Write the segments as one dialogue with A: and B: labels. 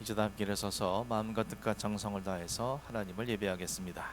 A: 이제 다 함께 일어서서 마음과 뜻과 정성을 다해서 하나님을 예배하겠습니다.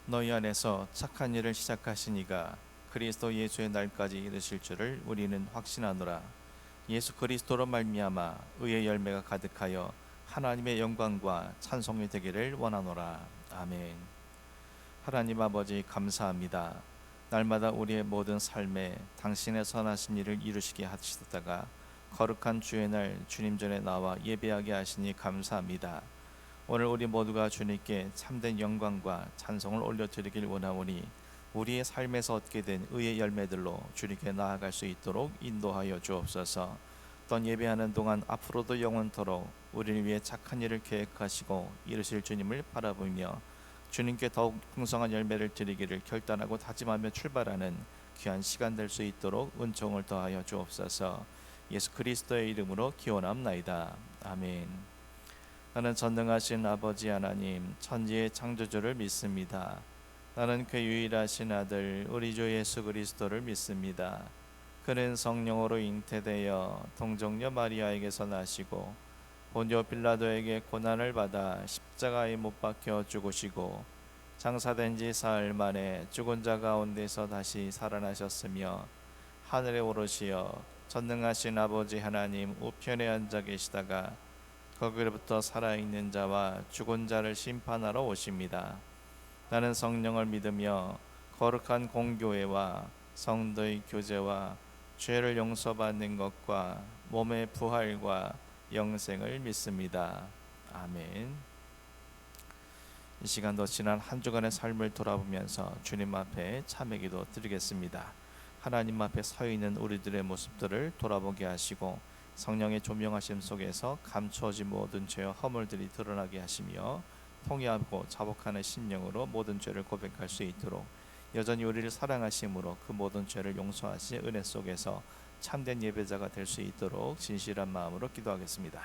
A: 너희 안에서 착한 일을 시작하신 이가 그리스도 예수의 날까지 이르실 줄을 우리는 확신하노라. 예수 그리스도로 말미암아 의의 열매가 가득하여 하나님의 영광과 찬송이 되기를 원하노라. 아멘. 하나님 아버지 감사합니다. 날마다 우리의 모든 삶에 당신의 선하신 일을 이루시게 하시다가 거룩한 주의 날 주님 전에 나와 예배하게 하시니 감사합니다. 오늘 우리 모두가 주님께 참된 영광과 찬송을 올려드리길 원하오니 우리의 삶에서 얻게 된 의의 열매들로 주님께 나아갈 수 있도록 인도하여 주옵소서. 또한 예배하는 동안 앞으로도 영원토록 우리를 위해 착한 일을 계획하시고 이루실 주님을 바라보며 주님께 더욱 풍성한 열매를 드리기를 결단하고 다짐하며 출발하는 귀한 시간 될 수 있도록 은총을 더하여 주옵소서. 예수 그리스도의 이름으로 기원합나이다. 아멘. 나는 전능하신 아버지 하나님 천지의 창조주를 믿습니다. 나는 그 유일하신 아들 우리 주 예수 그리스도를 믿습니다. 그는 성령으로 잉태되어 동정녀 마리아에게서 나시고 본디오 빌라도에게 고난을 받아 십자가에 못 박혀 죽으시고 장사된 지 사흘 만에 죽은 자 가운데서 다시 살아나셨으며 하늘에 오르시어 전능하신 아버지 하나님 우편에 앉아 계시다가 거기로부터 살아있는 자와 죽은 자를 심판하러 오십니다. 나는 성령을 믿으며 거룩한 공교회와 성도의 교제와 죄를 용서받는 것과 몸의 부활과 영생을 믿습니다. 아멘. 이 시간도 지난 한 주간의 삶을 돌아보면서 주님 앞에 참회 기도 드리겠습니다. 하나님 앞에 서 있는 우리들의 모습들을 돌아보게 하시고 성령의 조명하심 속에서 감추어진 모든 죄와 허물들이 드러나게 하시며 통회하고 자복하는 심령으로 모든 죄를 고백할 수 있도록 여전히 우리를 사랑하심으로 그 모든 죄를 용서하신 은혜 속에서 참된 예배자가 될 수 있도록 진실한 마음으로 기도하겠습니다.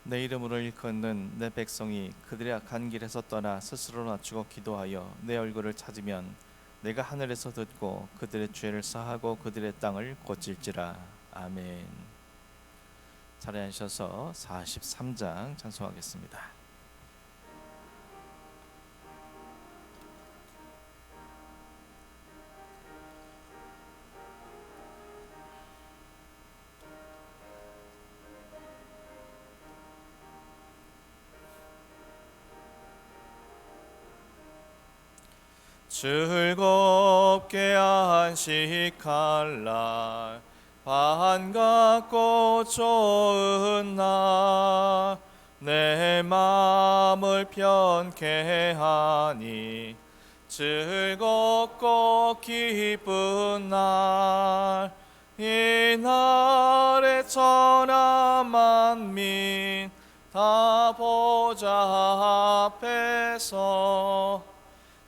A: 내 이름으로 일컫는 내 백성이 그들의 악한 길에서 떠나 스스로 낮추고 기도하여 내 얼굴을 찾으면 내가 하늘에서 듣고 그들의 죄를 사하고 그들의 땅을 고칠지라. 아멘. 자리에 앉으셔서 43장 찬송하겠습니다. 즐겁게 안식할 날 반갑고 좋은 날 내 마음을 편케 하니 즐겁고 기쁜 날 이 날에 천하 만민 다 보좌 앞에서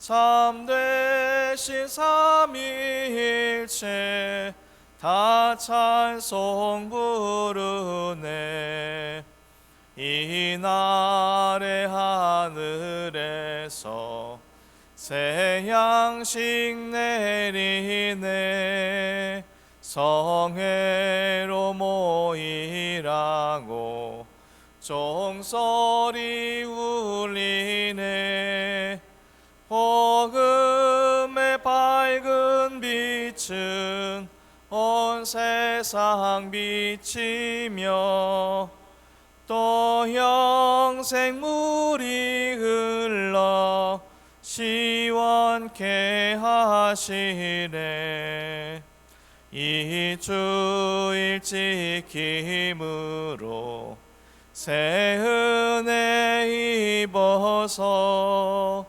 A: 참되신 삼위일체 다 찬송 부르네. 이날의 하늘에서 새 양식 내리네. 성회로 모이라고 종소리 울리네. 복음의 밝은 빛은 온 세상 비치며 또 영생물이 흘러 시원케 하시네. 이 주일 지킴으로 새 은혜 입어서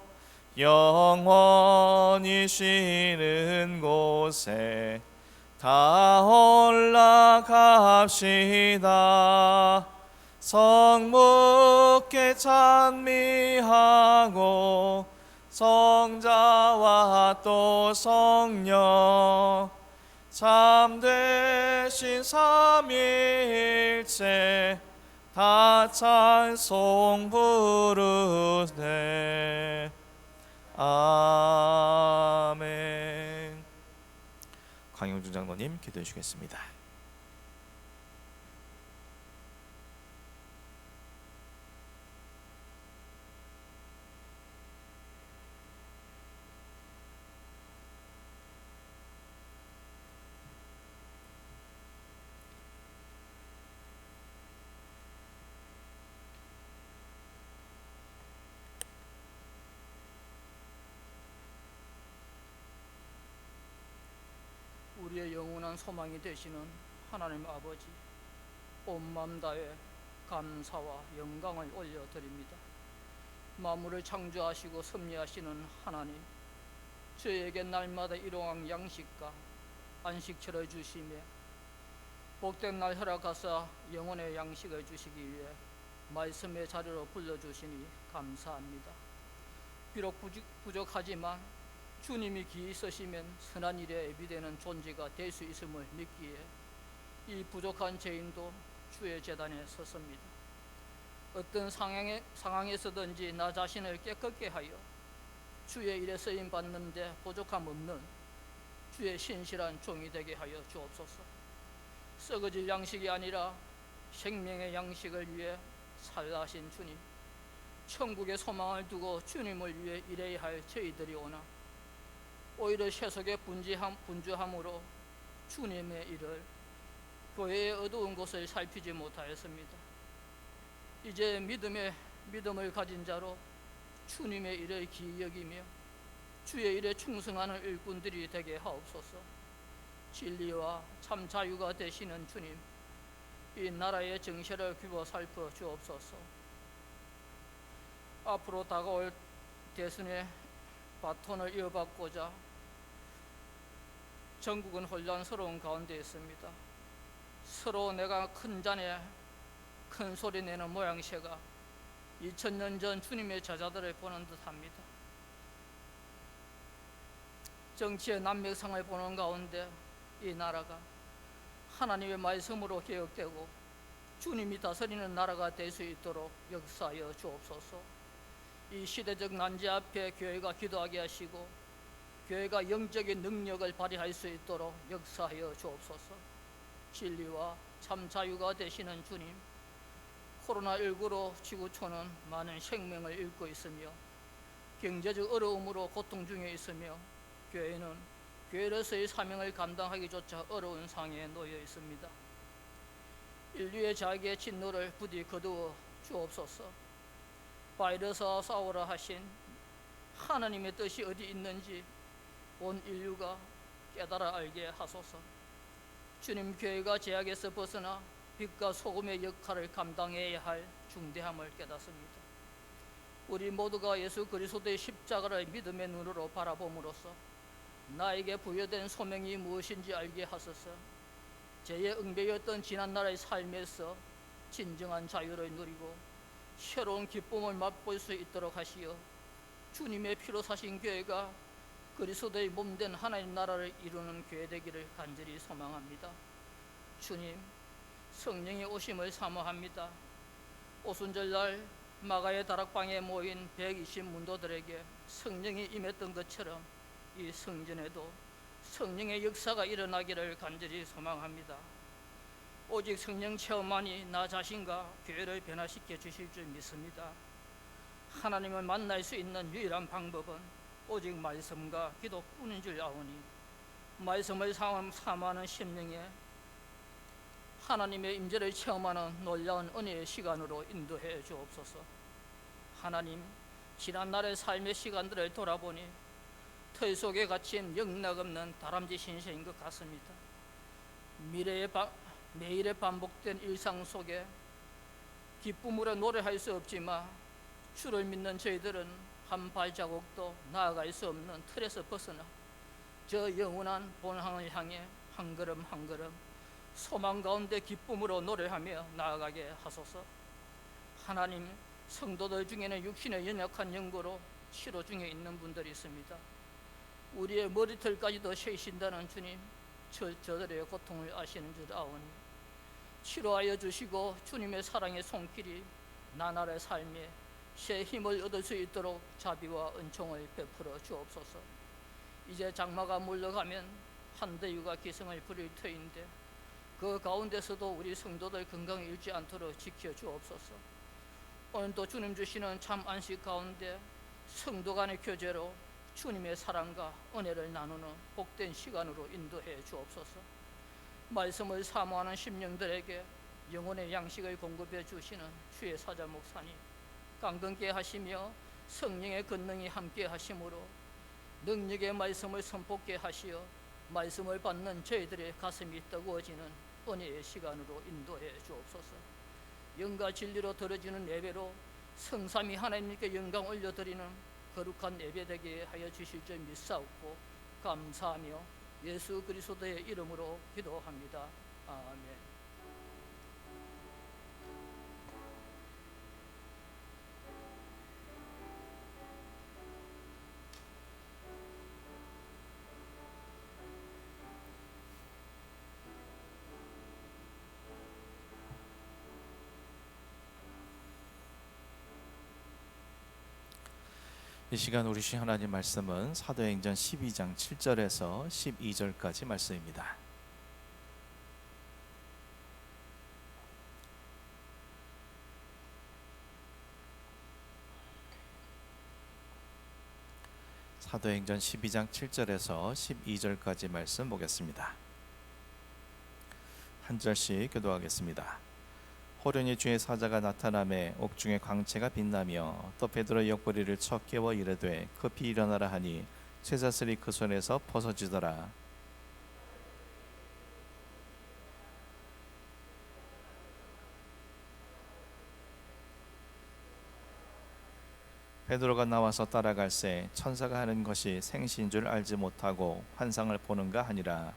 A: 영원히 쉬는 곳에 다 올라갑시다. 성묵게 찬미하고 성자와 또 성령 참되신 삼위일체 다 찬송 부르네. 아멘. 강영준 장로님 기도해 주시겠습니다.
B: 우리의 영원한 소망이 되시는 하나님 아버지, 온 마음 다해 감사와 영광을 올려드립니다. 만물을 창조하시고 섭리하시는 하나님, 저에게 날마다 일용할 양식과 안식처를 주시며 복된 날 허락하사 영혼의 양식을 주시기 위해 말씀의 자리로 불러주시니 감사합니다. 비록 부족하지만 주님이 기이 쓰시면 선한 일에 예비되는 존재가 될 수 있음을 믿기에 이 부족한 죄인도 주의 제단에 섰습니다. 어떤 상황에서든지 나 자신을 깨끗게 하여 주의 일에 쓰임 받는데 부족함 없는 주의 신실한 종이 되게 하여 주옵소서. 썩어질 양식이 아니라 생명의 양식을 위해 살아신 주님, 천국의 소망을 두고 주님을 위해 일해야 할 저희들이 오나 오히려 세속의 분주함으로 주님의 일을 교회의 어두운 곳을 살피지 못하였습니다. 이제 믿음을 가진 자로 주님의 일을 기이 여기며 주의 일에 충성하는 일꾼들이 되게 하옵소서. 진리와 참 자유가 되시는 주님, 이 나라의 정세를 귀보 살펴 주옵소서. 앞으로 다가올 대선의 바톤을 이어받고자 전국은 혼란스러운 가운데 있습니다. 서로 내가 큰 잔에 큰 소리 내는 모양새가 2000년 전 주님의 제자들을 보는 듯합니다. 정치의 난맥상을 보는 가운데 이 나라가 하나님의 말씀으로 개혁되고 주님이 다스리는 나라가 될 수 있도록 역사하여 주옵소서. 이 시대적 난제 앞에 교회가 기도하게 하시고 교회가 영적인 능력을 발휘할 수 있도록 역사하여 주옵소서. 진리와 참 자유가 되시는 주님, 코로나19로 지구촌은 많은 생명을 잃고 있으며 경제적 어려움으로 고통 중에 있으며 교회는 교회로서의 사명을 감당하기조차 어려운 상황에 놓여 있습니다. 인류의 자기의 진노를 부디 거두어 주옵소서. 바이러스와 싸우라 하신 하나님의 뜻이 어디 있는지 온 인류가 깨달아 알게 하소서. 주님, 교회가 제약에서 벗어나 빛과 소금의 역할을 감당해야 할 중대함을 깨닫습니다. 우리 모두가 예수 그리스도의 십자가를 믿음의 눈으로 바라봄으로써 나에게 부여된 소명이 무엇인지 알게 하소서. 죄의 응배였던 지난날의 삶에서 진정한 자유를 누리고 새로운 기쁨을 맛볼 수 있도록 하시어 주님의 피로 사신 교회가 그리스도의 몸된 하나님 나라를 이루는 교회 되기를 간절히 소망합니다. 주님, 성령의 오심을 사모합니다. 오순절날 마가의 다락방에 모인 120 문도들에게 성령이 임했던 것처럼 이 성전에도 성령의 역사가 일어나기를 간절히 소망합니다. 오직 성령 체험만이 나 자신과 교회를 변화시켜 주실 줄 믿습니다. 하나님을 만날 수 있는 유일한 방법은 오직 말씀과 기도뿐인 줄 아오니 말씀을 사모하는 심령에 하나님의 임재를 체험하는 놀라운 은혜의 시간으로 인도해 주옵소서. 하나님, 지난날의 삶의 시간들을 돌아보니 털 속에 갇힌 영락없는 다람쥐 신세인 것 같습니다. 매일의 반복된 일상 속에 기쁨으로 노래할 수 없지만 주를 믿는 저희들은 한 발자국도 나아갈 수 없는 틀에서 벗어나 저 영원한 본향을 향해 한 걸음 한 걸음 소망 가운데 기쁨으로 노래하며 나아가게 하소서. 하나님, 성도들 중에는 육신의 연약한 연고로 치료 중에 있는 분들이 있습니다. 우리의 머리털까지도 세신다는 주님, 저들의 고통을 아시는 줄 아오니 치료하여 주시고 주님의 사랑의 손길이 나날의 삶에 새 힘을 얻을 수 있도록 자비와 은총을 베풀어 주옵소서. 이제 장마가 물러가면 한대유가 기승을 부릴 터인데 그 가운데서도 우리 성도들 건강을 잃지 않도록 지켜 주옵소서. 오늘도 주님 주시는 참 안식 가운데 성도 간의 교제로 주님의 사랑과 은혜를 나누는 복된 시간으로 인도해 주옵소서. 말씀을 사모하는 심령들에게 영혼의 양식을 공급해 주시는 주의 사자 목사님, 강건케 하시며 성령의 권능이 함께 하심으로 능력의 말씀을 선포케 하시어 말씀을 받는 저희들의 가슴이 뜨거워지는 은혜의 시간으로 인도해 주옵소서. 영과 진리로 드려지는 예배로 성삼위 하나님께 영광 올려드리는 거룩한 예배 되게 하여 주실 줄 믿사옵고 감사하며 예수 그리스도의 이름으로 기도합니다. 아멘.
A: 이 시간 우리 주신 하나님 말씀은 사도행전 12장 7절에서 12절까지 말씀입니다. 사도행전 12장 7절에서 12절까지 말씀 보겠습니다. 한 절씩 교도하겠습니다. 호련히 주의 사자가 나타나매 옥중에 광채가 빛나며 또 베드로의 옆구리를 쳐 깨워 이르되 급히 일어나라 하니 쇠사슬이 그 손에서 벗어지더라. 베드로가 나와서 따라갈새 천사가 하는 것이 생시인 줄 알지 못하고 환상을 보는가 하니라.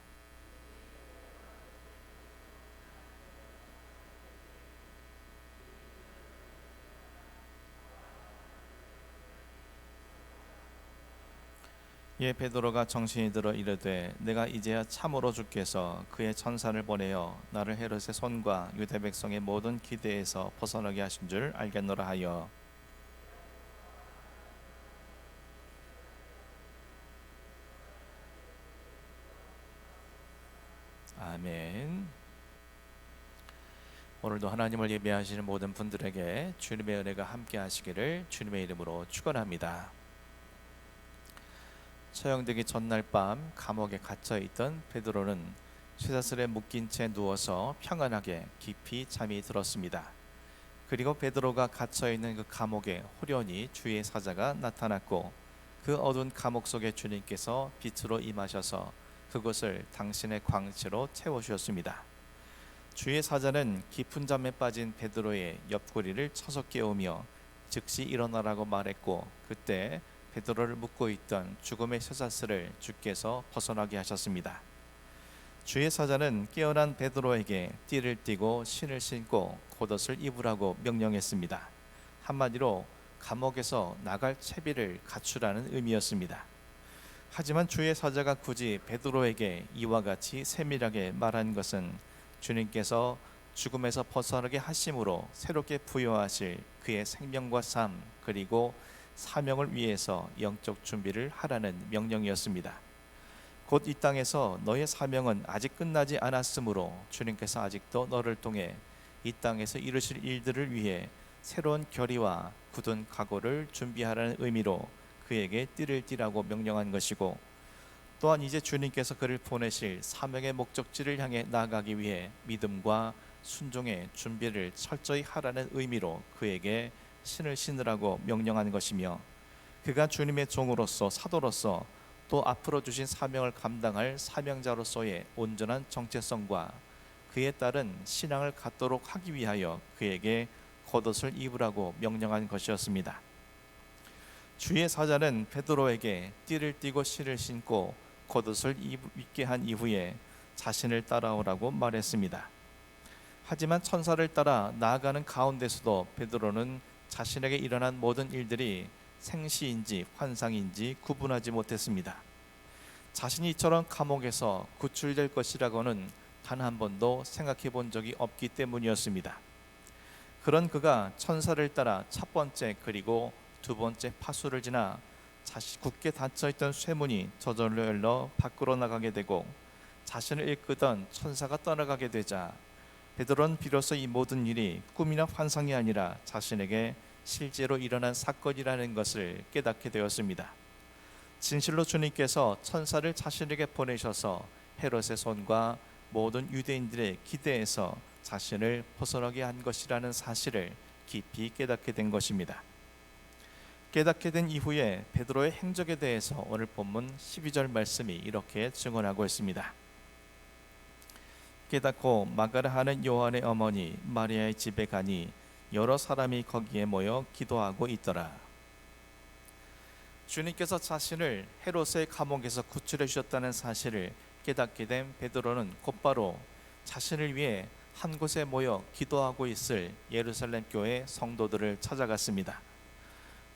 A: 예, 베드로가 정신이 들어 이르되 내가 이제야 참으로 주께서 그의 천사를 보내어 나를 헤롯의 손과 유대 백성의 모든 기대에서 벗어나게 하신 줄 알겠노라 하여 아멘. 오늘도 하나님을 예배하시는 모든 분들에게 주님의 은혜가 함께 하시기를 주님의 이름으로 축원합니다. 처형되기 전날 밤 감옥에 갇혀 있던 베드로는 쇠사슬에 묶인 채 누워서 평안하게 깊이 잠이 들었습니다. 그리고 베드로가 갇혀 있는 그 감옥에 호련히 주의 사자가 나타났고 그 어두운 감옥 속에 주님께서 빛으로 임하셔서 그곳을 당신의 광채로 채워주셨습니다. 주의 사자는 깊은 잠에 빠진 베드로의 옆구리를 쳐서 깨우며 즉시 일어나라고 말했고 그때 베드로를 묶고 있던 죽음의 쇠사슬을 주께서 벗어나게 하셨습니다. 주의 사자는 깨어난 베드로에게 띠를 띠고 신을 신고 겉옷을 입으라고 명령했습니다. 한마디로 감옥에서 나갈 채비를 갖추라는 의미였습니다. 하지만 주의 사자가 굳이 베드로에게 이와 같이 세밀하게 말한 것은 주님께서 죽음에서 벗어나게 하심으로 새롭게 부여하실 그의 생명과 삶 그리고 사명을 위해서 영적 준비를 하라는 명령이었습니다. 곧 이 땅에서 너의 사명은 아직 끝나지 않았으므로 주님께서 아직도 너를 통해 이 땅에서 이루실 일들을 위해 새로운 결의와 굳은 각오를 준비하라는 의미로 그에게 띠를 띠라고 명령한 것이고, 또한 이제 주님께서 그를 보내실 사명의 목적지를 향해 나아가기 위해 믿음과 순종의 준비를 철저히 하라는 의미로 그에게 신을 신으라고 명령한 것이며, 그가 주님의 종으로서 사도로서 또 앞으로 주신 사명을 감당할 사명자로서의 온전한 정체성과 그에 따른 신앙을 갖도록 하기 위하여 그에게 겉옷을 입으라고 명령한 것이었습니다. 주의 사자는 베드로에게 띠를 띠고 실을 신고 겉옷을 입게 한 이후에 자신을 따라오라고 말했습니다. 하지만 천사를 따라 나아가는 가운데서도 베드로는 자신에게 일어난 모든 일들이 생시인지 환상인지 구분하지 못했습니다. 자신이 이처럼 감옥에서 구출될 것이라고는 단 한 번도 생각해 본 적이 없기 때문이었습니다. 그런 그가 천사를 따라 첫 번째 그리고 두 번째 파수를 지나 굳게 닫혀있던 쇠문이 저절로 열려 밖으로 나가게 되고 자신을 이끌던 천사가 떠나가게 되자 베드로는 비로소 이 모든 일이 꿈이나 환상이 아니라 자신에게 실제로 일어난 사건이라는 것을 깨닫게 되었습니다. 진실로 주님께서 천사를 자신에게 보내셔서 헤롯의 손과 모든 유대인들의 기대에서 자신을 벗어나게 한 것이라는 사실을 깊이 깨닫게 된 것입니다. 깨닫게 된 이후에 베드로의 행적에 대해서 오늘 본문 12절 말씀이 이렇게 증언하고 있습니다. 깨닫고 마가라 하는 요한의 어머니 마리아의 집에 가니 여러 사람이 거기에 모여 기도하고 있더라. 주님께서 자신을 헤롯의 감옥에서 구출해 주셨다는 사실을 깨닫게 된 베드로는 곧바로 자신을 위해 한 곳에 모여 기도하고 있을 예루살렘 교회 성도들을 찾아갔습니다.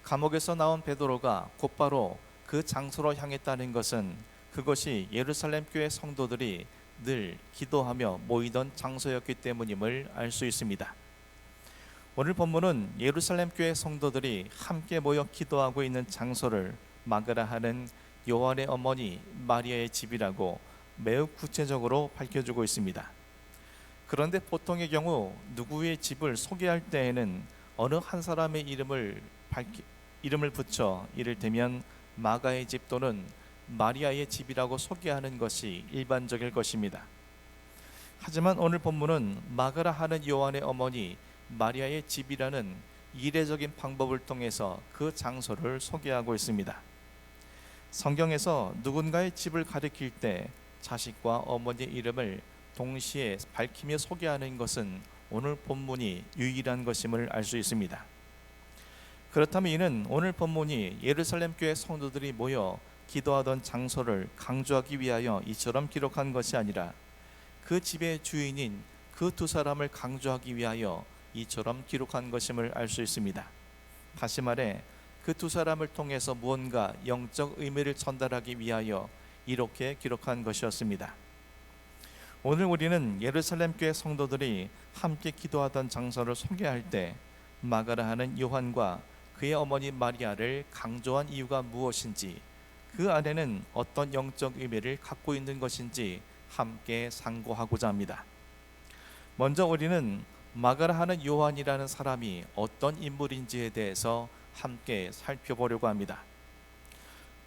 A: 감옥에서 나온 베드로가 곧바로 그 장소로 향했다는 것은 그것이 예루살렘 교회 성도들이 늘 기도하며 모이던 장소였기 때문임을 알 수 있습니다. 오늘 본문은 예루살렘 교회 성도들이 함께 모여 기도하고 있는 장소를 마가라 하는 요한의 어머니 마리아의 집이라고 매우 구체적으로 밝혀주고 있습니다. 그런데 보통의 경우 누구의 집을 소개할 때에는 어느 한 사람의 이름을 붙여 이를테면 마가의 집 또는 마리아의 집이라고 소개하는 것이 일반적일 것입니다. 하지만 오늘 본문은 마가라 하는 요한의 어머니 마리아의 집이라는 이례적인 방법을 통해서 그 장소를 소개하고 있습니다. 성경에서 누군가의 집을 가리킬 때 자식과 어머니의 이름을 동시에 밝히며 소개하는 것은 오늘 본문이 유일한 것임을 알 수 있습니다. 그렇다면 이는 오늘 본문이 예루살렘 교회 성도들이 모여 기도하던 장소를 강조하기 위하여 이처럼 기록한 것이 아니라 그 집의 주인인 그 두 사람을 강조하기 위하여 이처럼 기록한 것임을 알 수 있습니다. 다시 말해 그 두 사람을 통해서 무언가 영적 의미를 전달하기 위하여 이렇게 기록한 것이었습니다. 오늘 우리는 예루살렘 교회 성도들이 함께 기도하던 장소를 소개할 때 마가라 하는 요한과 그의 어머니 마리아를 강조한 이유가 무엇인지, 그 안에는 어떤 영적 의미를 갖고 있는 것인지 함께 상고하고자 합니다. 먼저 우리는 마가라 하는 요한이라는 사람이 어떤 인물인지에 대해서 함께 살펴보려고 합니다.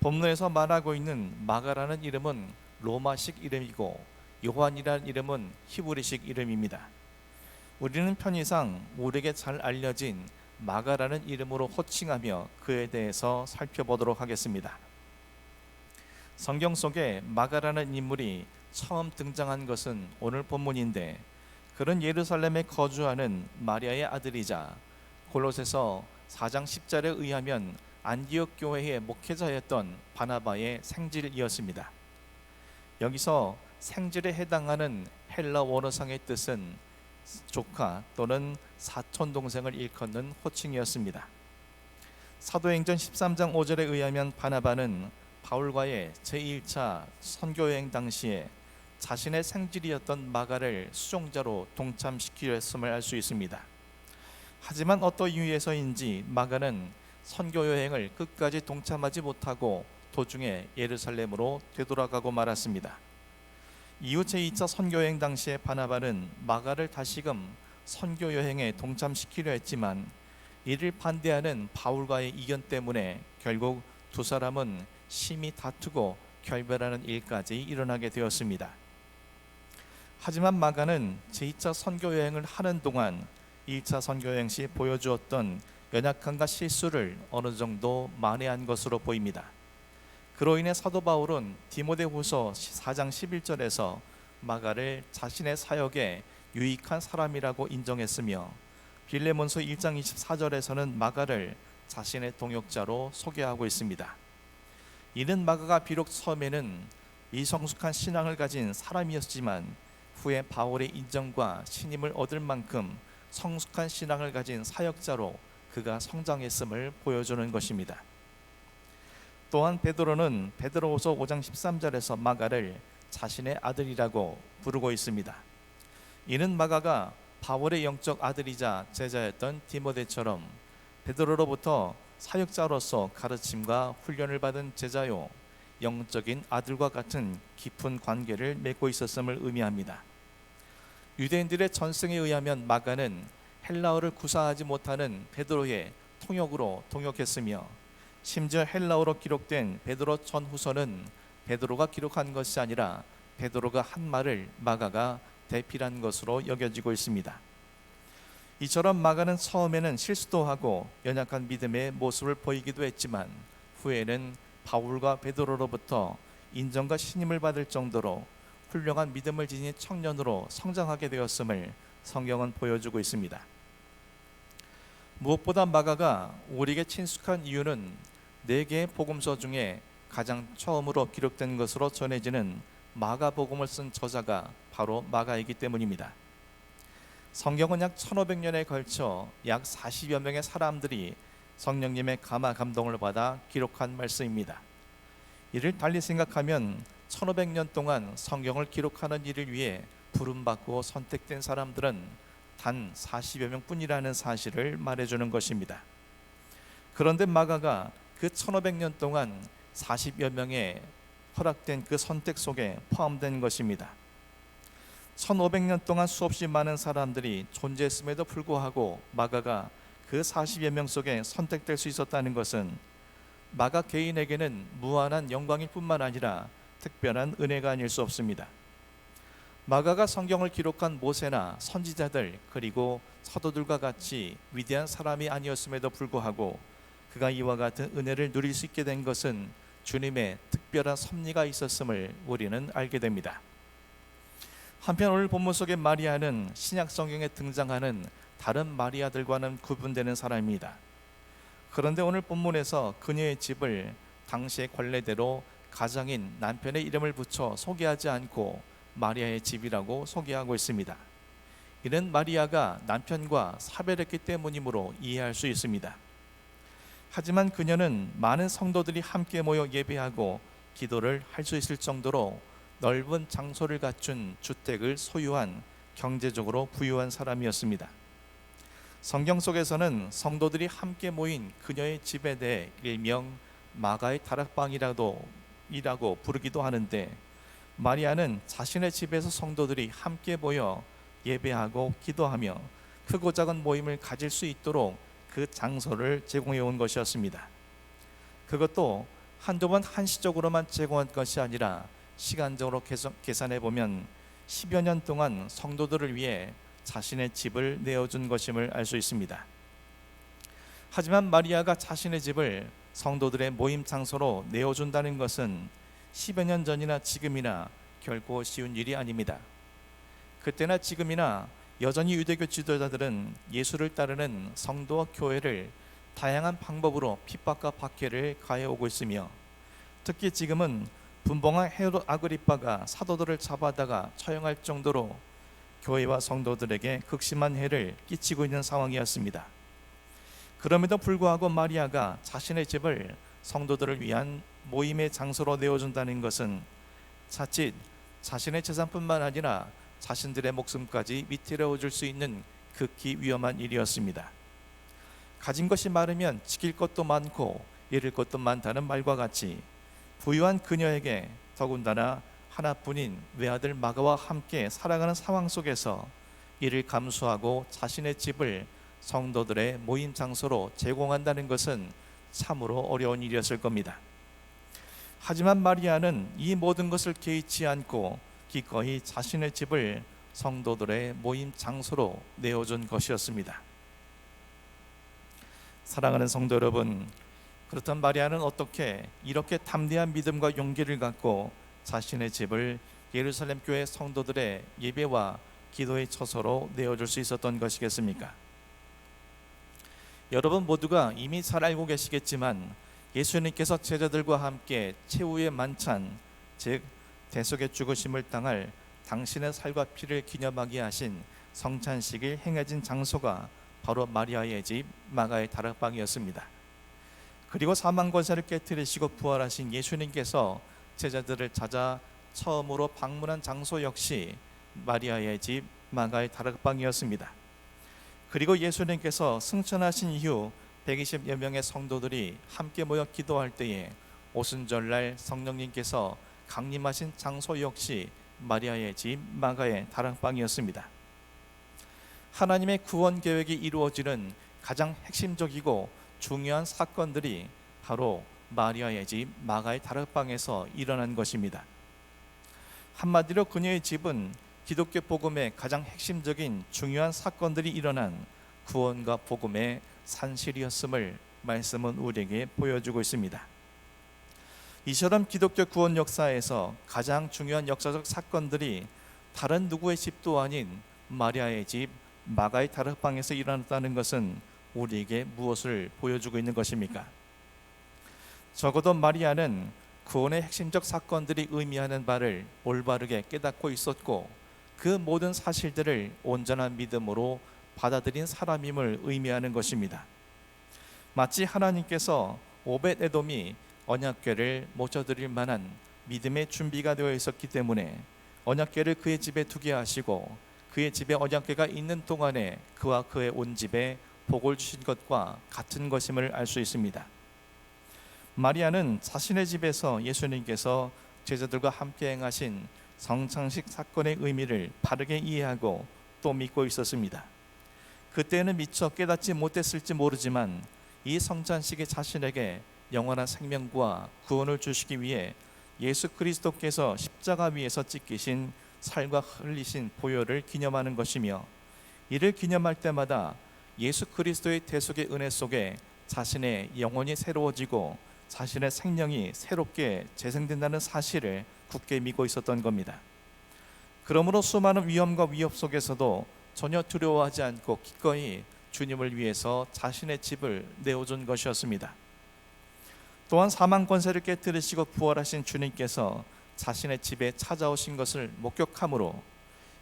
A: 본문에서 말하고 있는 마가라는 이름은 로마식 이름이고 요한이라는 이름은 히브리식 이름입니다. 우리는 편의상 우리에게 잘 알려진 마가라는 이름으로 호칭하며 그에 대해서 살펴보도록 하겠습니다. 성경 속에 마가라는 인물이 처음 등장한 것은 오늘 본문인데, 그는 예루살렘에 거주하는 마리아의 아들이자 골로새서 4장 10절에 의하면 안디옥 교회의 목회자였던 바나바의 생질이었습니다. 여기서 생질에 해당하는 헬라 원어상의 뜻은 조카 또는 사촌 동생을 일컫는 호칭이었습니다. 사도행전 13장 5절에 의하면 바나바는 바울과의 제1차 선교여행 당시에 자신의 생질이었던 마가를 수종자로 동참시키려 했음을 알 수 있습니다. 하지만 어떤 이유에서인지 마가는 선교여행을 끝까지 동참하지 못하고 도중에 예루살렘으로 되돌아가고 말았습니다. 이후 제2차 선교여행 당시에 바나바는 마가를 다시금 선교여행에 동참시키려 했지만 이를 반대하는 바울과의 이견 때문에 결국 두 사람은 심히 다투고 결별하는 일까지 일어나게 되었습니다. 하지만 마가는 제2차 선교여행을 하는 동안 1차 선교여행 시 보여주었던 연약함과 실수를 어느 정도 만회한 것으로 보입니다. 그로 인해 사도 바울은 디모데후서 4장 11절에서 마가를 자신의 사역에 유익한 사람이라고 인정했으며 빌레몬서 1장 24절에서는 마가를 자신의 동역자로 소개하고 있습니다. 이는 마가가 비록 처음에는 미성숙한 신앙을 가진 사람이었지만 후에 바울의 인정과 신임을 얻을 만큼 성숙한 신앙을 가진 사역자로 그가 성장했음을 보여주는 것입니다. 또한 베드로는 베드로후서 5장 13절에서 마가를 자신의 아들이라고 부르고 있습니다. 이는 마가가 바울의 영적 아들이자 제자였던 디모데처럼 베드로로부터 사역자로서 가르침과 훈련을 받은 제자요 영적인 아들과 같은 깊은 관계를 맺고 있었음을 의미합니다. 유대인들의 전승에 의하면 마가는 헬라어를 구사하지 못하는 베드로의 통역으로 동역했으며 심지어 헬라어로 기록된 베드로 전후서는 베드로가 기록한 것이 아니라 베드로가 한 말을 마가가 대필한 것으로 여겨지고 있습니다. 이처럼 마가는 처음에는 실수도 하고 연약한 믿음의 모습을 보이기도 했지만 후에는 바울과 베드로로부터 인정과 신임을 받을 정도로 훌륭한 믿음을 지닌 청년으로 성장하게 되었음을 성경은 보여주고 있습니다. 무엇보다 마가가 우리에게 친숙한 이유는 4개의 복음서 중에 가장 처음으로 기록된 것으로 전해지는 마가복음을 쓴 저자가 바로 마가이기 때문입니다. 성경은 약 1500년에 걸쳐 약 40여 명의 사람들이 성령님의 감화 감동을 받아 기록한 말씀입니다. 이를 달리 생각하면 1500년 동안 성경을 기록하는 일을 위해 부름받고 선택된 사람들은 단 40여 명뿐이라는 사실을 말해주는 것입니다. 그런데 마가가 그 1500년 동안 40여 명의 허락된 그 선택 속에 포함된 것입니다. 1500년 동안 수없이 많은 사람들이 존재했음에도 불구하고 마가가 그 40여 명 속에 선택될 수 있었다는 것은 마가 개인에게는 무한한 영광일 뿐만 아니라 특별한 은혜가 아닐 수 없습니다. 마가가 성경을 기록한 모세나 선지자들 그리고 사도들과 같이 위대한 사람이 아니었음에도 불구하고 그가 이와 같은 은혜를 누릴 수 있게 된 것은 주님의 특별한 섭리가 있었음을 우리는 알게 됩니다. 한편 오늘 본문 속의 마리아는 신약 성경에 등장하는 다른 마리아들과는 구분되는 사람입니다. 그런데 오늘 본문에서 그녀의 집을 당시의 관례대로 가장인 남편의 이름을 붙여 소개하지 않고 마리아의 집이라고 소개하고 있습니다. 이는 마리아가 남편과 사별했기 때문이므로 이해할 수 있습니다. 하지만 그녀는 많은 성도들이 함께 모여 예배하고 기도를 할 수 있을 정도로 넓은 장소를 갖춘 주택을 소유한 경제적으로 부유한 사람이었습니다. 성경 속에서는 성도들이 함께 모인 그녀의 집에 대해 일명 마가의 다락방이라고 부르기도 하는데 마리아는 자신의 집에서 성도들이 함께 모여 예배하고 기도하며 크고 작은 모임을 가질 수 있도록 그 장소를 제공해 온 것이었습니다. 그것도 한두 번 한시적으로만 제공한 것이 아니라 시간적으로 계산해 보면 10여 년 동안 성도들을 위해 자신의 집을 내어준 것임을 알 수 있습니다. 하지만 마리아가 자신의 집을 성도들의 모임 장소로 내어준다는 것은 10여 년 전이나 지금이나 결코 쉬운 일이 아닙니다. 그때나 지금이나 여전히 유대교 지도자들은 예수를 따르는 성도와 교회를 다양한 방법으로 핍박과 박해를 가해오고 있으며 특히 지금은 분봉한 헤롯 아그리빠가 사도들을 잡아다가 처형할 정도로 교회와 성도들에게 극심한 해를 끼치고 있는 상황이었습니다. 그럼에도 불구하고 마리아가 자신의 집을 성도들을 위한 모임의 장소로 내어준다는 것은 자칫 자신의 재산뿐만 아니라 자신들의 목숨까지 위태로워 줄 수 있는 극히 위험한 일이었습니다. 가진 것이 많으면 지킬 것도 많고 잃을 것도 많다는 말과 같이 부유한 그녀에게 더군다나 하나뿐인 외아들 마가와 함께 살아가는 상황 속에서 이를 감수하고 자신의 집을 성도들의 모임 장소로 제공한다는 것은 참으로 어려운 일이었을 겁니다. 하지만 마리아는 이 모든 것을 개의치 않고 기꺼이 자신의 집을 성도들의 모임 장소로 내어준 것이었습니다. 사랑하는 성도 여러분, 그렇다면 마리아는 어떻게 이렇게 담대한 믿음과 용기를 갖고 자신의 집을 예루살렘 교회 성도들의 예배와 기도의 처소로 내어줄 수 있었던 것이겠습니까? 여러분 모두가 이미 잘 알고 계시겠지만 예수님께서 제자들과 함께 최후의 만찬, 즉 대속의 죽으심을 당할 당신의 살과 피를 기념하게 하신 성찬식이 행해진 장소가 바로 마리아의 집 마가의 다락방이었습니다. 그리고 사망 권세를 깨뜨리시고 부활하신 예수님께서 제자들을 찾아 처음으로 방문한 장소 역시 마리아의 집 마가의 다락방이었습니다. 그리고 예수님께서 승천하신 이후 120여 명의 성도들이 함께 모여 기도할 때에 오순절날 성령님께서 강림하신 장소 역시 마리아의 집 마가의 다락방이었습니다. 하나님의 구원 계획이 이루어지는 가장 핵심적이고 중요한 사건들이 바로 마리아의 집 마가의 다락방에서 일어난 것입니다. 한마디로 그녀의 집은 기독교 복음의 가장 핵심적인 중요한 사건들이 일어난 구원과 복음의 산실이었음을 말씀은 우리에게 보여주고 있습니다. 이처럼 기독교 구원 역사에서 가장 중요한 역사적 사건들이 다른 누구의 집도 아닌 마리아의 집 마가의 다락방에서 일어났다는 것은 우리에게 무엇을 보여주고 있는 것입니까? 적어도 마리아는 구원의 핵심적 사건들이 의미하는 바를 올바르게 깨닫고 있었고 그 모든 사실들을 온전한 믿음으로 받아들인 사람임을 의미하는 것입니다. 마치 하나님께서 오벳에돔이 언약궤를 모셔드릴 만한 믿음의 준비가 되어 있었기 때문에 언약궤를 그의 집에 두게 하시고 그의 집에 언약궤가 있는 동안에 그와 그의 온 집에 복을 주신 것과 같은 것임을 알 수 있습니다. 마리아는 자신의 집에서 예수님께서 제자들과 함께 행하신 성찬식 사건의 의미를 바르게 이해하고 또 믿고 있었습니다. 그때는 미처 깨닫지 못했을지 모르지만 이 성찬식이 자신에게 영원한 생명과 구원을 주시기 위해 예수 그리스도께서 십자가 위에서 찢기신 살과 흘리신 보혈을 기념하는 것이며 이를 기념할 때마다 예수 그리스도의 대속의 은혜 속에 자신의 영혼이 새로워지고 자신의 생명이 새롭게 재생된다는 사실을 굳게 믿고 있었던 겁니다. 그러므로 수많은 위험과 위협 속에서도 전혀 두려워하지 않고 기꺼이 주님을 위해서 자신의 집을 내어준 것이었습니다. 또한 사망 권세를 깨뜨리시고 부활하신 주님께서 자신의 집에 찾아오신 것을 목격함으로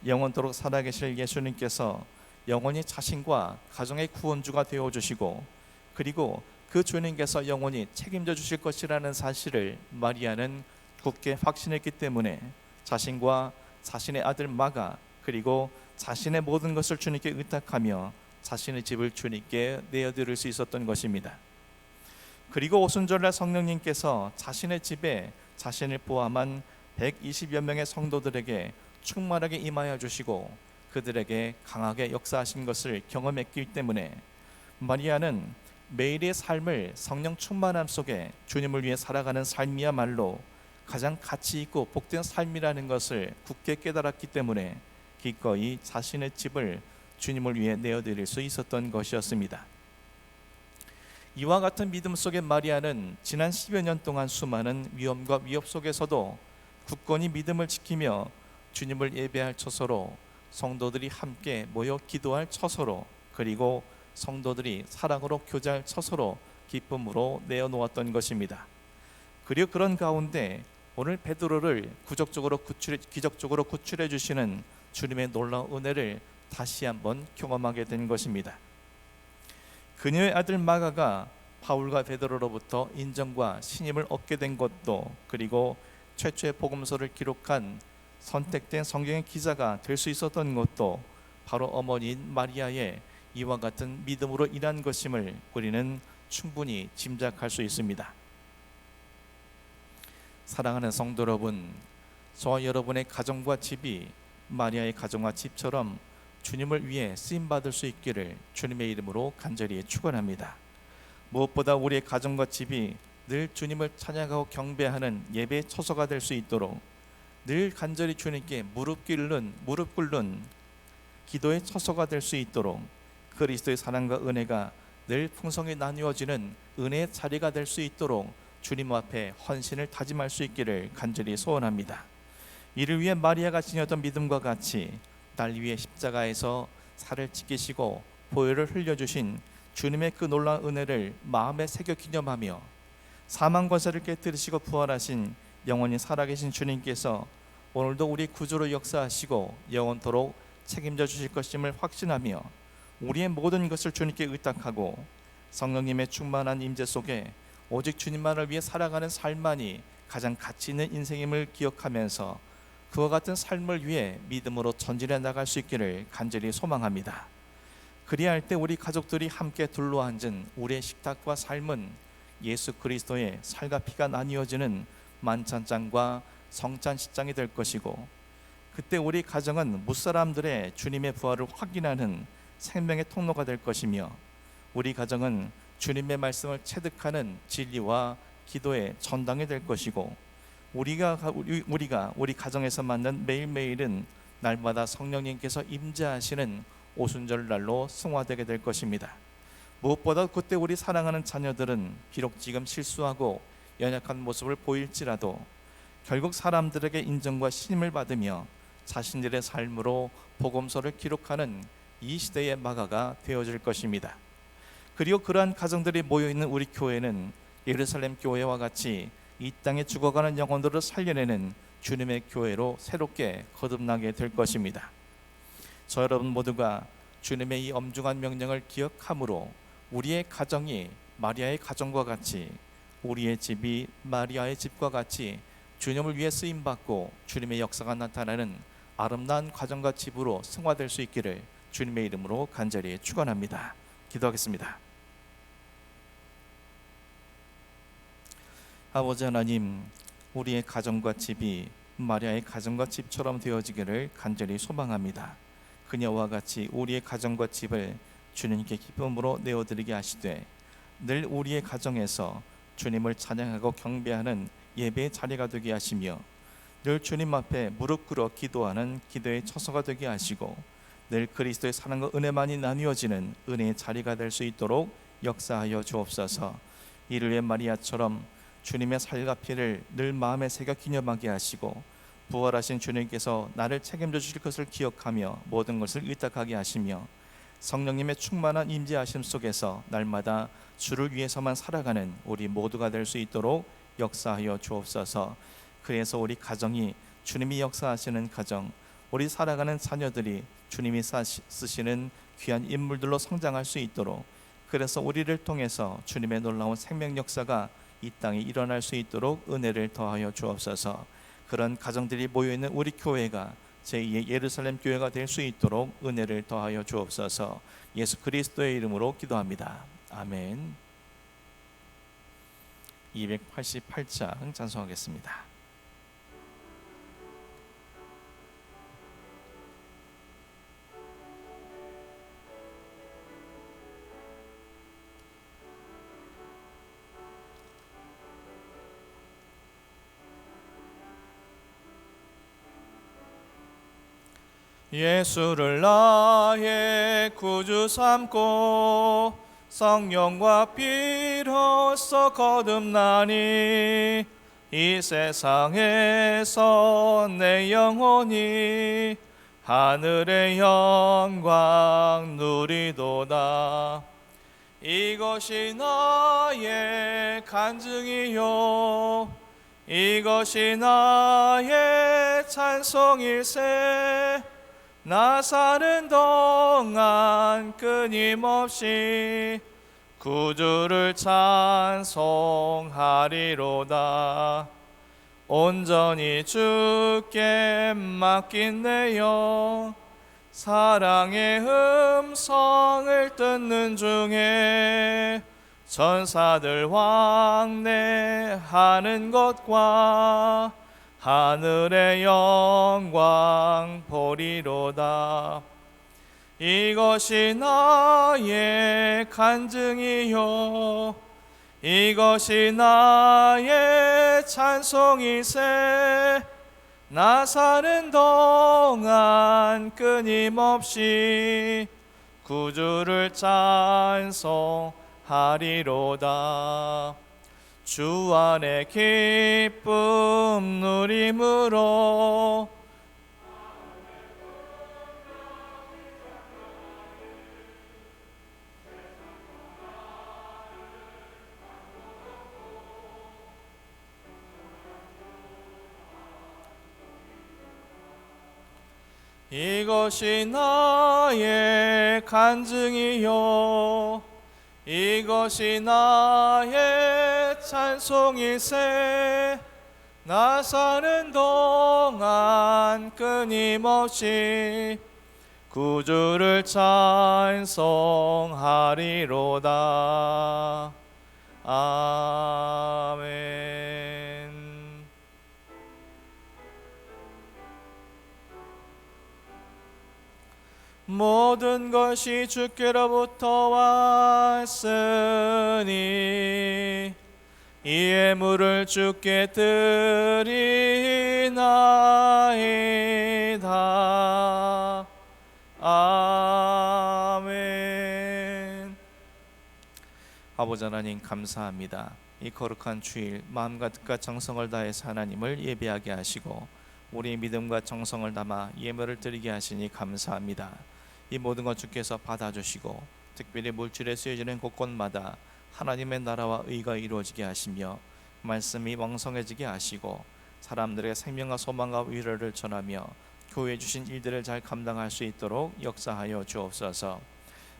A: 영원토록 살아계실 예수님께서 영원히 자신과 가정의 구원주가 되어주시고 그리고 그 주님께서 영원히 책임져 주실 것이라는 사실을 마리아는 굳게 확신했기 때문에 자신과 자신의 아들 마가 그리고 자신의 모든 것을 주님께 의탁하며 자신의 집을 주님께 내어드릴 수 있었던 것입니다. 그리고 오순절날 성령님께서 자신의 집에 자신을 포함한 120여 명의 성도들에게 충만하게 임하여 주시고 그들에게 강하게 역사하신 것을 경험했기 때문에 마리아는 매일의 삶을 성령 충만함 속에 주님을 위해 살아가는 삶이야말로 가장 가치 있고 복된 삶이라는 것을 굳게 깨달았기 때문에 기꺼이 자신의 집을 주님을 위해 내어드릴 수 있었던 것이었습니다. 이와 같은 믿음 속의 마리아는 지난 10여 년 동안 수많은 위험과 위협 속에서도 굳건히 믿음을 지키며 주님을 예배할 처소로 성도들이 함께 모여 기도할 처소로 그리고 성도들이 사랑으로 교제할 처소로 기쁨으로 내어놓았던 것입니다. 그리고 그런 가운데 오늘 베드로를 기적적으로 구출해 주시는 주님의 놀라운 은혜를 다시 한번 경험하게 된 것입니다. 그녀의 아들 마가가 바울과 베드로로부터 인정과 신임을 얻게 된 것도, 그리고 최초의 복음서를 기록한 선택된 성경의 기자가 될 수 있었던 것도 바로 어머니인 마리아의 이와 같은 믿음으로 인한 것임을 우리는 충분히 짐작할 수 있습니다. 사랑하는 성도 여러분, 저와 여러분의 가정과 집이 마리아의 가정과 집처럼 주님을 위해 쓰임받을 수 있기를 주님의 이름으로 간절히 축원합니다. 무엇보다 우리의 가정과 집이 늘 주님을 찬양하고 경배하는 예배의 처소가 될 수 있도록 늘 간절히 주님께 무릎 꿇는 기도의 처소가 될 수 있도록 그리스도의 사랑과 은혜가 늘 풍성히 나누어지는 은혜의 자리가 될 수 있도록 주님 앞에 헌신을 다짐할 수 있기를 간절히 소원합니다. 이를 위해 마리아가 지녔던 믿음과 같이 날 위해 십자가에서 살을 찢기시고 보혈을 흘려주신 주님의 그 놀라운 은혜를 마음에 새겨 기념하며 사망 권세를 깨뜨리시고 부활하신 영원히 살아계신 주님께서 오늘도 우리 구주로 역사하시고 영원토록 책임져 주실 것임을 확신하며 우리의 모든 것을 주님께 의탁하고 성령님의 충만한 임재 속에 오직 주님만을 위해 살아가는 삶만이 가장 가치 있는 인생임을 기억하면서 그와 같은 삶을 위해 믿음으로 전진해 나갈 수 있기를 간절히 소망합니다. 그리할 때 우리 가족들이 함께 둘러앉은 우리의 식탁과 삶은 예수 그리스도의 살과 피가 나뉘어지는 만찬장과 성찬식장이 될 것이고, 그때 우리 가정은 무사람들의 주님의 부활을 확인하는 생명의 통로가 될 것이며, 우리 가정은 주님의 말씀을 체득하는 진리와 기도의 전당이 될 것이고, 우리가 우리 가정에서 만난 매일매일은 날마다 성령님께서 임재하시는 오순절 날로 승화되게 될 것입니다. 무엇보다 그때 우리 사랑하는 자녀들은 비록 지금 실수하고 연약한 모습을 보일지라도 결국 사람들에게 인정과 신임을 받으며 자신들의 삶으로 복음서를 기록하는 이 시대의 마가가 되어질 것입니다. 그리고 그러한 가정들이 모여있는 우리 교회는 예루살렘 교회와 같이 이 땅에 죽어가는 영혼들을 살려내는 주님의 교회로 새롭게 거듭나게 될 것입니다. 저 여러분 모두가 주님의 이 엄중한 명령을 기억함으로 우리의 가정이 마리아의 가정과 같이, 우리의 집이 마리아의 집과 같이 주님을 위해 쓰임받고 주님의 역사가 나타나는 아름다운 가정과 집으로 승화될 수 있기를 주님의 이름으로 간절히 축원합니다. 기도하겠습니다. 아버지 하나님, 우리의 가정과 집이 마리아의 가정과 집처럼 되어지기를 간절히 소망합니다. 그녀와 같이 우리의 가정과 집을 주님께 기쁨으로 내어드리게 하시되 늘 우리의 가정에서 주님을 찬양하고 경배하는 예배의 자리가 되게 하시며 늘 주님 앞에 무릎 꿇어 기도하는 기도의 처소가 되게 하시고 늘 그리스도의 사랑과 은혜만이 나뉘어지는 은혜의 자리가 될 수 있도록 역사하여 주옵소서. 이를 위해 마리아처럼 주님의 살과 피를 늘 마음에 새겨 기념하게 하시고 부활하신 주님께서 나를 책임져 주실 것을 기억하며 모든 것을 의탁하게 하시며 성령님의 충만한 임재하심 속에서 날마다 주를 위해서만 살아가는 우리 모두가 될 수 있도록 역사하여 주옵소서. 그래서 우리 가정이 주님이 역사하시는 가정, 우리 살아가는 자녀들이 주님이 쓰시는 귀한 인물들로 성장할 수 있도록, 그래서 우리를 통해서 주님의 놀라운 생명 역사가 이 땅에 일어날 수 있도록 은혜를 더하여 주옵소서. 그런 가정들이 모여있는 우리 교회가 제2의 예루살렘 교회가 될 수 있도록 은혜를 더하여 주옵소서. 예수 그리스도의 이름으로 기도합니다. 아멘. 288장 찬송하겠습니다. 예수를 나의 구주 삼고 성령과 피로써 거듭나니 이 세상에서 내 영혼이 하늘의 영광 누리도다. 이것이 나의 간증이요 이것이 나의 찬송일세. 나 사는 동안 끊임없이 구주를 찬송하리로다. 온전히 주께 맡긴 내 영, 사랑의 음성을 듣는 중에 천사들 왕래하는 것과 하늘의 영광 보리로다. 이것이 나의 간증이요, 이것이 나의 찬송이세. 나 사는 동안 끊임없이 구주를 찬송하리로다. 주 안에 기쁨 누림으로 이것이 나의 간증이요, 이것이 나의 찬송이세. 나 사는 동안 끊임없이 구주를 찬송하리로다. 아멘. 모든 것이 주께로부터 왔으니 이 예물을 주께 드리나이다. 아멘. 아버지 하나님, 감사합니다. 이 거룩한 주일 마음과 뜻과 정성을 다해서 하나님을 예배하게 하시고 우리의 믿음과 정성을 담아 예물을 드리게 하시니 감사합니다. 이 모든 것 주께서 받아주시고 특별히 물질에 쓰여지는 곳곳마다 하나님의 나라와 의가 이루어지게 하시며 말씀이 왕성해지게 하시고 사람들의 생명과 소망과 위로를 전하며 교회에 주신 일들을 잘 감당할 수 있도록 역사하여 주옵소서.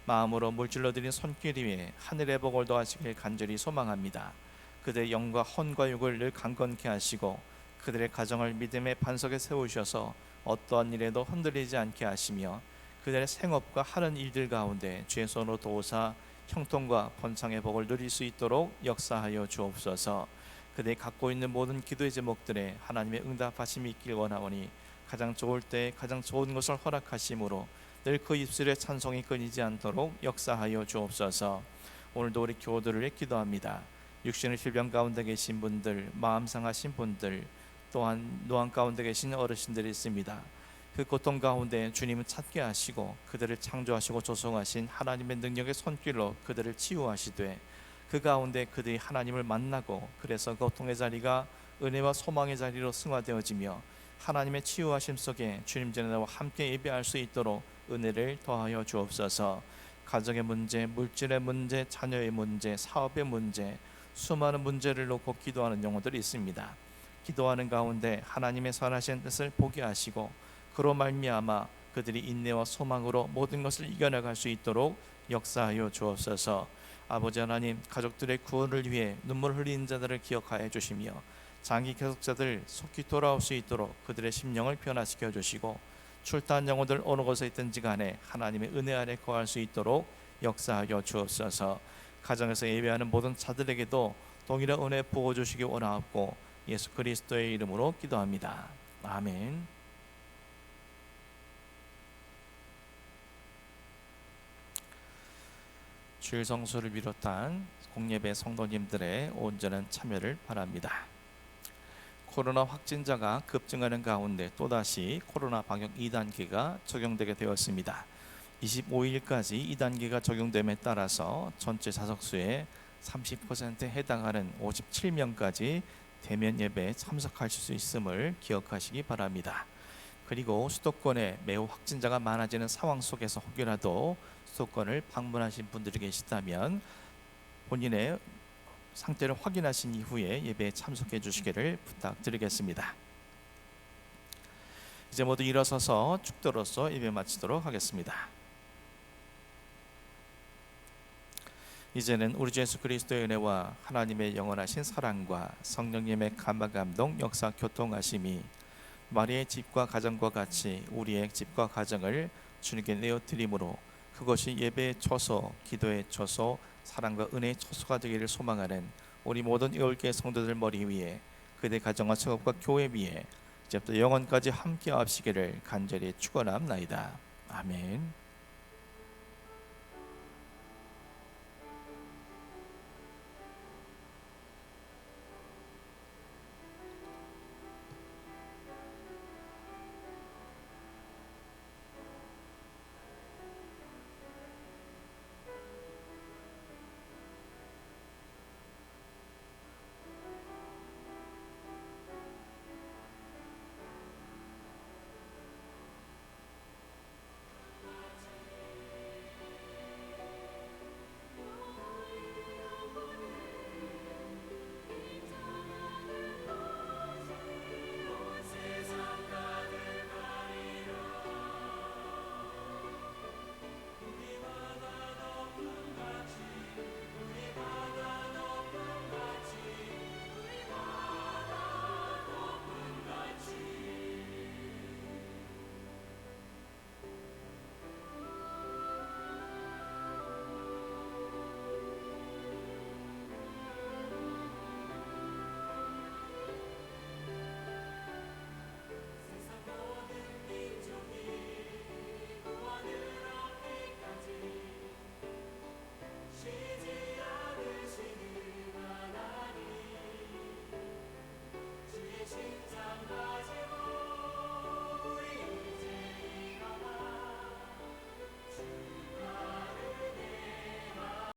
A: 마음으로 물질로 드린 손길 위에 하늘의 복을 더하시길 간절히 소망합니다. 그들의 영과 혼과 육을 늘 강건케 하시고 그들의 가정을 믿음의 반석에 세우셔서 어떠한 일에도 흔들리지 않게 하시며 그들의 생업과 하는 일들 가운데 주의 손으로 도우사 형통과 번창의 복을 누릴 수 있도록 역사하여 주옵소서. 그들이 갖고 있는 모든 기도의 제목들에 하나님의 응답하심이 있길 원하오니 가장 좋을 때 가장 좋은 것을 허락하심으로 늘 그 입술에 찬송이 끊이지 않도록 역사하여 주옵소서. 오늘도 우리 교우들을 위해 기도합니다. 육신의 질병 가운데 계신 분들, 마음 상하신 분들, 또한 노안 가운데 계신 어르신들이 있습니다. 그 고통 가운데 주님은 찾게 하시고 그들을 창조하시고 조성하신 하나님의 능력의 손길로 그들을 치유하시되 그 가운데 그들이 하나님을 만나고 그래서 고통의 자리가 은혜와 소망의 자리로 승화되어지며 하나님의 치유하심 속에 주님 전에 나와 함께 예배할 수 있도록 은혜를 더하여 주옵소서. 가정의 문제, 물질의 문제, 자녀의 문제, 사업의 문제, 수많은 문제를 놓고 기도하는 영혼들이 있습니다. 기도하는 가운데 하나님의 선하신 뜻을 보게 하시고 그로 말미암아 그들이 인내와 소망으로 모든 것을 이겨나갈 수 있도록 역사하여 주옵소서. 아버지 하나님, 가족들의 구원을 위해 눈물 흘리는 자들을 기억하여 주시며 장기 계속자들 속히 돌아올 수 있도록 그들의 심령을 변화시켜 주시고 출타한 영혼들 어느 곳에 있든지 간에 하나님의 은혜 아래 거할 수 있도록 역사하여 주옵소서. 가정에서 예배하는 모든 자들에게도 동일한 은혜 부어주시기 원하옵고 예수 그리스도의 이름으로 기도합니다. 아멘. 주일 성수를 비롯한 공예배 성도님들의 온전한 참여를 바랍니다. 코로나 확진자가 급증하는 가운데 또다시 코로나 방역 2단계가 적용되게 되었습니다. 25일까지 2단계가 적용됨에 따라서 전체 좌석수의 30%에 해당하는 57명까지 대면 예배에 참석하실 수 있음을 기억하시기 바랍니다. 그리고 수도권에 매우 확진자가 많아지는 상황 속에서 혹여라도 수도권을 방문하신 분들이 계시다면 본인의 상태를 확인하신 이후에 예배에 참석해 주시기를 부탁드리겠습니다. 이제 모두 일어서서 축도로서 예배 마치도록 하겠습니다. 이제는 우리 주 예수 그리스도의 은혜와 하나님의 영원하신 사랑과 성령님의 감화감동 역사 교통하심이 마리아의 집과 가정과 같이 우리의 집과 가정을 주님께 내어드림으로 그것이 예배의 처소, 기도의 처소, 사랑과 은혜의 처소가 되기를 소망하는 우리 모든 열개 성도들 머리 위에 그대 가정과 성업과 교회 위에 이제부터 영원까지 함께 하시기를 간절히 축원합나이다. 아멘.